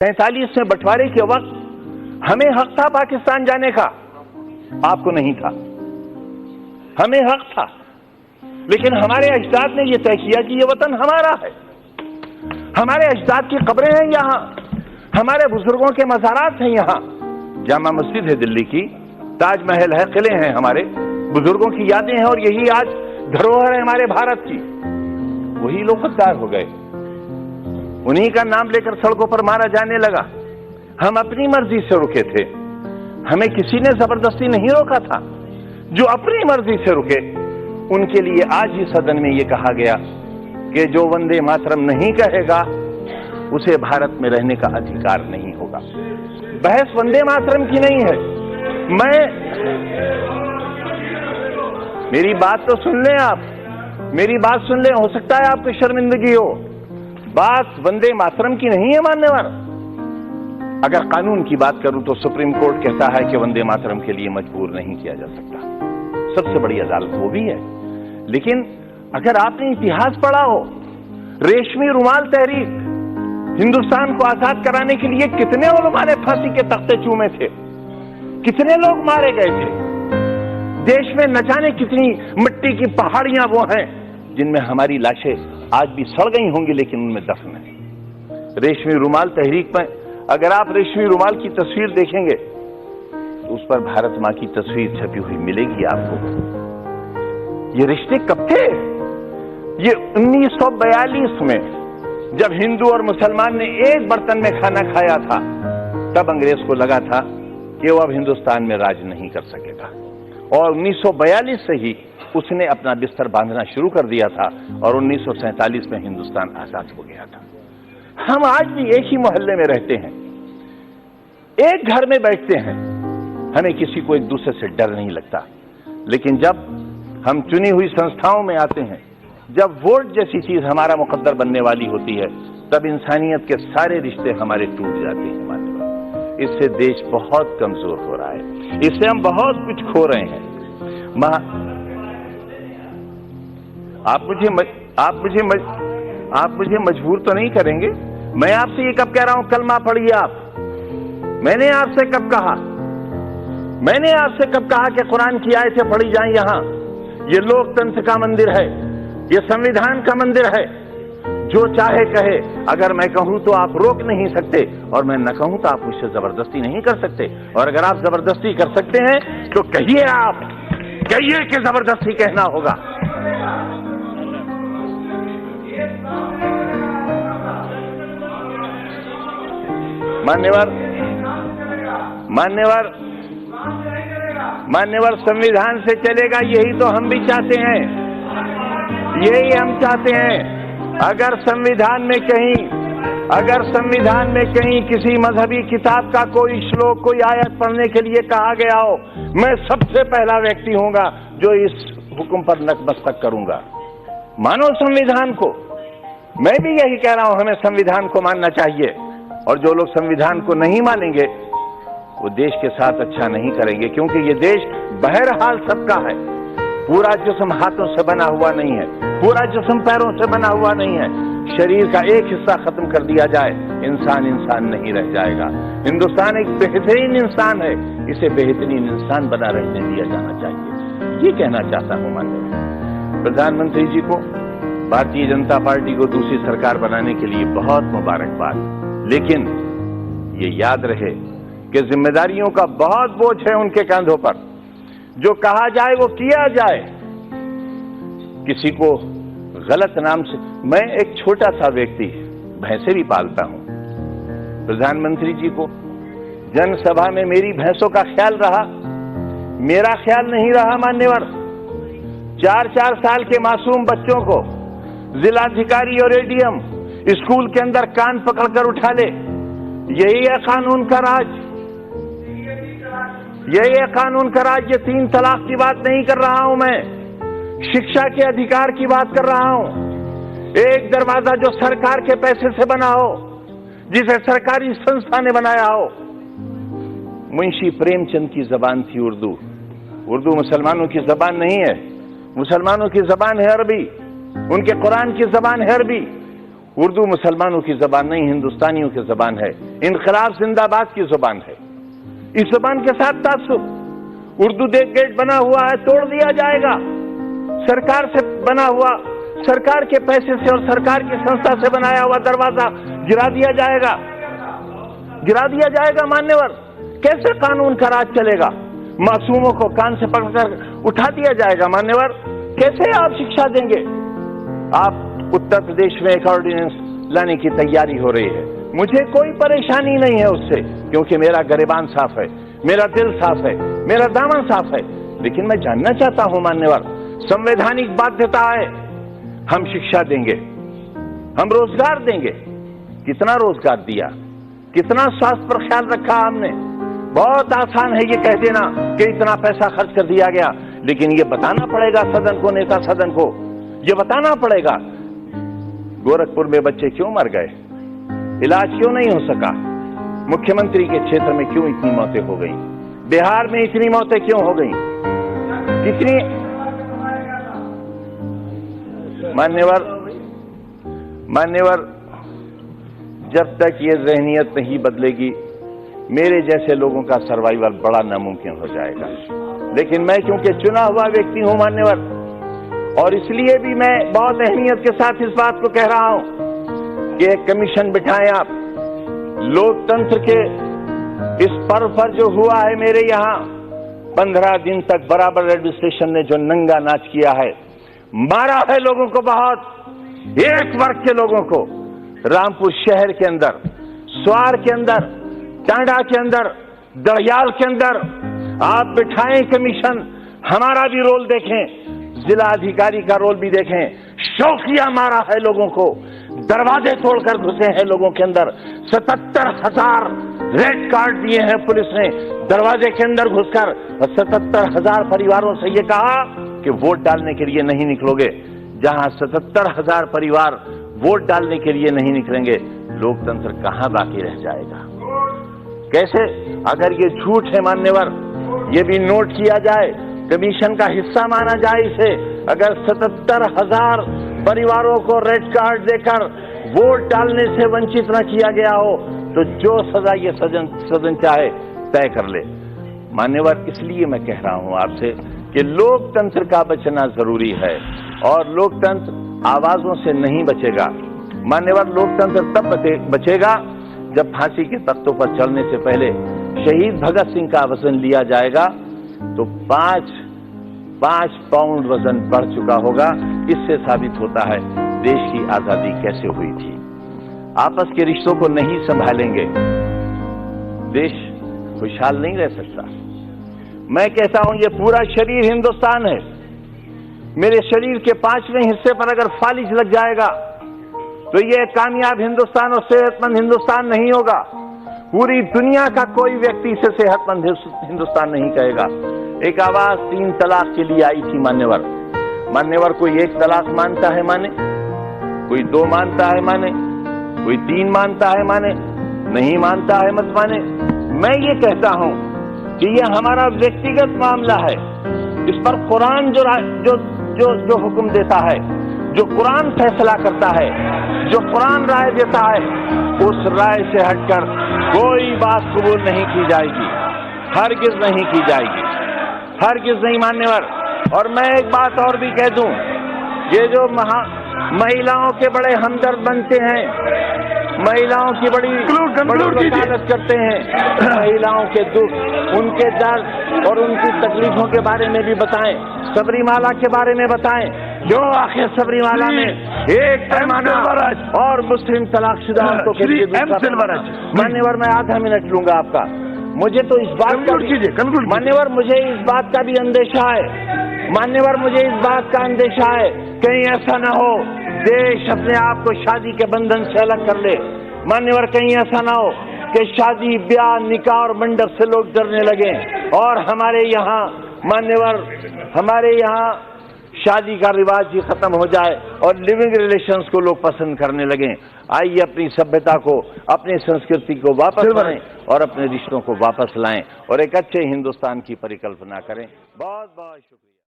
47 में बंटवारे के वक्त हमें हक था पाकिस्तान जाने का, आपको नहीं था। हमें हक था, लेकिन हमारे अजदाद ने यह तय किया कि यह वतन हमारा है। हमारे अजदाद की कब्रें हैं यहां, हमारे बुजुर्गों के मज़ारात हैं यहां। जामा मस्जिद है दिल्ली की, ताजमहल है, किले हैं, हमारे बुजुर्गों की यादें हैं, और यही आज धरोहर है हमारे भारत की। वही लोग गद्दार हो गए, उन्हीं का नाम लेकर सड़कों पर मारा जाने लगा। हम अपनी मर्जी से रुके थे, हमें किसी ने जबरदस्ती नहीं रोका था। जो अपनी मर्जी से रुके उनके लिए आज ही सदन में यह कहा गया कि जो वंदे मातरम नहीं कहेगा उसे भारत में रहने का अधिकार नहीं होगा। बहस वंदे मातरम की नहीं है। मेरी बात तो सुन लें आप, मेरी बात सुन लें, हो सकता है आपको शर्मिंदगी हो। बात वंदे मातरम की नहीं है मान्यवर। अगर कानून की बात करूं तो सुप्रीम कोर्ट कहता है कि वंदे मातरम के लिए मजबूर नहीं किया जा सकता, सबसे बड़ी अदालत वो भी है। लेकिन अगर आपने इतिहास पढ़ा हो, रेशमी रुमाल तहरीक, हिंदुस्तान को आजाद कराने के लिए कितने उलमा ने फांसी के तख्ते चूमे थे, कितने लोग मारे गए थे। देश में न जाने कितनी मिट्टी की पहाड़ियां वो हैं जिनमें हमारी लाशें आज भी सड़ गई होंगी, लेकिन उनमें दफन है। रेशमी रुमाल तहरीक में अगर आप रेशमी रुमाल की तस्वीर देखेंगे तो उस पर भारत मां की तस्वीर छपी हुई मिलेगी आपको। ये रिश्ते कब थे? ये 1942 में जब हिंदू और मुसलमान ने एक बर्तन में खाना खाया था, तब अंग्रेज को लगा था कि वो अब हिंदुस्तान में राज नहीं कर सकेगा, और 1942 से ही उसने अपना बिस्तर बांधना शुरू कर दिया था, और 1947 में हिंदुस्तान आजाद हो गया था। हम आज भी एक ही मोहल्ले में रहते हैं, एक घर में बैठते हैं, हमें किसी को एक दूसरे से डर नहीं लगता। लेकिन जब हम चुनी हुई संस्थाओं में आते हैं, जब वोट जैसी चीज हमारा मुकद्दर बनने वाली होती है, तब इंसानियत के सारे रिश्ते हमारे टूट जाते हैं। मानव, इससे देश बहुत कमजोर हो रहा है, इससे हम बहुत कुछ खो रहे हैं। आप मुझे मजबूर तो नहीं करेंगे? मैं आपसे ये कब कह रहा हूं कलमा पढ़िए आप? मैंने आपसे कब कहा? मैंने आपसे कब कहा कि कुरान की आयतें पढ़ी जाएं? यहां ये लोकतंत्र का मंदिर है, ये संविधान का मंदिर है। जो चाहे कहे, अगर मैं कहूं तो आप रोक नहीं सकते, और मैं न कहूं तो आप मुझसे जबरदस्ती नहीं कर सकते। और अगर आप जबरदस्ती कर सकते हैं तो कहिए, आप कहिए कि जबरदस्ती कहना होगा। मान्यवर संविधान से चलेगा, यही तो हम भी चाहते हैं, यही हम चाहते हैं। अगर संविधान में कहीं किसी मजहबी किताब का कोई श्लोक, कोई आयत पढ़ने के लिए कहा गया हो, मैं सबसे पहला व्यक्ति होऊंगा जो इस हुक्म पर नतमस्तक करूंगा। मानो संविधान को। मैं भी यही कह रहा हूं, हमें संविधान को मानना चाहिए, और जो लोग संविधान को नहीं मानेंगे वो देश के साथ अच्छा नहीं करेंगे, क्योंकि ये देश बहरहाल सबका है। पूरा जिस्म हाथों से बना हुआ नहीं है, पूरा जिस्म पैरों से बना हुआ नहीं है। शरीर का एक हिस्सा खत्म कर दिया जाए, इंसान नहीं रह जाएगा। हिंदुस्तान एक बेहतरीन इंसान है, इसे बेहतरीन इंसान बना रहने दिया जाना चाहिए। ये कहना चाहता हूं माननीय प्रधानमंत्री जी को, भारतीय जनता पार्टी को दूसरी सरकार बनाने के लिए बहुत मुबारकबाद। लेकिन ये याद रहे कि जिम्मेदारियों का बहुत बोझ है उनके कंधों पर। जो कहा जाए वो किया जाए। किसी को गलत नाम से, मैं एक छोटा सा व्यक्ति भैंसे भी पालता हूं, प्रधानमंत्री जी को जनसभा में मेरी भैंसों का ख्याल रहा, मेरा ख्याल नहीं रहा। मान्यवर, 4-4 साल के मासूम बच्चों को जिलाधिकारी और एडीएम स्कूल के अंदर कान पकड़कर उठा ले, यही है कानून का राज, यही है कानून का राज। ये 3 तलाक की बात नहीं कर रहा हूं मैं, शिक्षा के अधिकार की बात कर रहा हूं। एक दरवाजा जो सरकार के पैसे से बना हो, जिसे सरकारी संस्था ने बनाया हो। मुंशी प्रेमचंद की जबान थी उर्दू। उर्दू मुसलमानों की जबान नहीं है, मुसलमानों की जबान है अरबी, उनके कुरान की जबान है अरबी। उर्दू मुसलमानों की जबान नहीं, हिंदुस्तानियों की जबान है। इनकलाब जिंदाबाद की जबान है। इस जबान के साथ तासुब। उर्दू गेट बना हुआ है, तोड़ दिया जाएगा। सरकार से बना हुआ, सरकार के पैसे से और सरकार की संस्था से बनाया हुआ दरवाजा गिरा दिया जाएगा, गिरा दिया जाएगा। मान्यवर, कैसे कानून का राज चलेगा? मासूमों को कान से पकड़कर उठा दिया जाएगा। मान्यवर, कैसे आप शिक्षा देंगे? आप उत्तर प्रदेश में एक ऑर्डिनेंस लाने की तैयारी हो रही है। मुझे कोई परेशानी नहीं है उससे, क्योंकि मेरा गिरेबान साफ है, मेरा दिल साफ है, मेरा दामन साफ है। लेकिन मैं जानना चाहता हूं मान्यवर, संवैधानिक बाध्यता है, हम शिक्षा देंगे, हम रोजगार देंगे। कितना रोजगार दिया, कितना स्वास्थ्य पर ख्याल रखा हमने? बहुत आसान है ये कह देना कि इतना पैसा खर्च कर दिया गया, लेकिन ये बताना पड़ेगा सदन को, नेता सदन को ये बताना पड़ेगा। गोरखपुर में बच्चे क्यों मर गए? इलाज क्यों नहीं हो सका? मुख्यमंत्री के क्षेत्र में क्यों इतनी मौतें हो गई? बिहार में इतनी मौतें क्यों हो गई? कितनी? मान्यवर, जब तक ये ज़हनियत नहीं बदलेगी, मेरे जैसे लोगों का सर्वाइवल बड़ा नामुमकिन हो जाएगा। लेकिन मैं क्योंकि चुना हुआ व्यक्ति हूं मान्यवर, और इसलिए भी मैं बहुत अहमियत के साथ इस बात को कह रहा हूं कि एक कमीशन बिठाएं आप। लोकतंत्र के इस पर्व पर जो हुआ है मेरे यहां, 15 दिन तक बराबर एडमिनिस्ट्रेशन ने जो नंगा नाच किया है, मारा है लोगों को, बहुत एक वर्ग के लोगों को, रामपुर शहर के अंदर, स्वार के अंदर, टांडा के अंदर, दड़ियाल के अंदर। आप बिठाएं कमीशन, हमारा भी रोल देखें, जिला अधिकारी का रोल भी देखें। शौकिया मारा है लोगों को, दरवाजे तोड़कर घुसे हैं लोगों के अंदर। 77,000 रेड कार्ड दिए हैं पुलिस ने दरवाजे के अंदर घुसकर, और 77,000 परिवारों से ये कहा कि वोट डालने के लिए नहीं निकलोगे। जहां 77,000 परिवार वोट डालने के लिए नहीं निकलेंगे, लोकतंत्र कहां बाकी रह जाएगा? कैसे? अगर ये झूठ है मान्यवर, ये भी नोट किया जाए, कमीशन का हिस्सा माना जाए इसे। अगर 77,000 परिवारों को रेड कार्ड देकर वोट डालने से वंचित न किया गया हो, तो जो सजा ये सदन चाहे तय कर ले। मान्यवर, इसलिए मैं कह रहा हूं आपसे कि लोकतंत्र का बचना जरूरी है, और लोकतंत्र आवाजों से नहीं बचेगा। मान्यवर, लोकतंत्र तब बचेगा जब फांसी के तख्तों पर चढ़ने से पहले शहीद भगत सिंह का वजन लिया जाएगा तो 5 पाउंड वजन बढ़ चुका होगा। इससे साबित होता है देश की आजादी कैसे हुई थी। आपस के रिश्तों को नहीं संभालेंगे, देश खुशहाल नहीं रह सकता। मैं कहता हूं, ये पूरा शरीर हिंदुस्तान है। मेरे शरीर के 5वें हिस्से पर अगर फालिज लग जाएगा तो ये कामयाब हिंदुस्तान और सेहतमंद हिंदुस्तान नहीं होगा। पूरी दुनिया का कोई व्यक्ति इसे सेहतमंद हिंदुस्तान नहीं कहेगा। एक आवाज 3 तलाक के लिए आई थी मान्यवर, कोई 1 तलाक मानता है माने, कोई 2 मानता है माने, कोई 3 मानता है माने, नहीं मानता है मत माने। मैं ये कहता हूं कि ये हमारा व्यक्तिगत मामला है। इस पर कुरान जो हुक्म देता है, जो कुरान फैसला करता है, जो कुरान राय देता है, उस राय से हटकर कोई बात कबूल नहीं की जाएगी, हरगिज नहीं की जाएगी, हरगिज नहीं मान्यवर। और मैं एक बात और भी कह दूं, ये जो महिलाओं के बड़े हमदर्द बनते हैं, महिलाओं की बड़ी वकालत करते हैं, महिलाओं के दुख, उनके दर्द और उनकी तकलीफों के बारे में भी बताएं, सबरीमाला के बारे में बताएं। क्यों आखिर सबरीमाला में एक पैमाना और मुस्लिम तलाकशुदा औरतों के लिए मान्यवर, मैं आधा मिनट लूंगा आपका। मुझे तो इस बात का मान्यवर, मुझे इस बात का भी अंदेशा है मान्यवर, मुझे इस बात का अंदेशा है कहीं ऐसा ना हो देश अपने आप को शादी के बंधन से अलग कर ले। मान्यवर, कहीं ऐसा ना हो कि शादी, ब्याह, निकाह और मंडप से लोग डरने लगे और हमारे यहाँ मान्यवर, हमारे यहाँ शादी का रिवाज ही खत्म हो जाए और लिविंग रिलेशंस को लोग पसंद करने लगे। आइए अपनी सभ्यता को, अपनी संस्कृति को वापस लाएं और अपने रिश्तों को वापस लाएं और एक अच्छे हिंदुस्तान की परिकल्पना करें। बहुत बहुत शुक्रिया।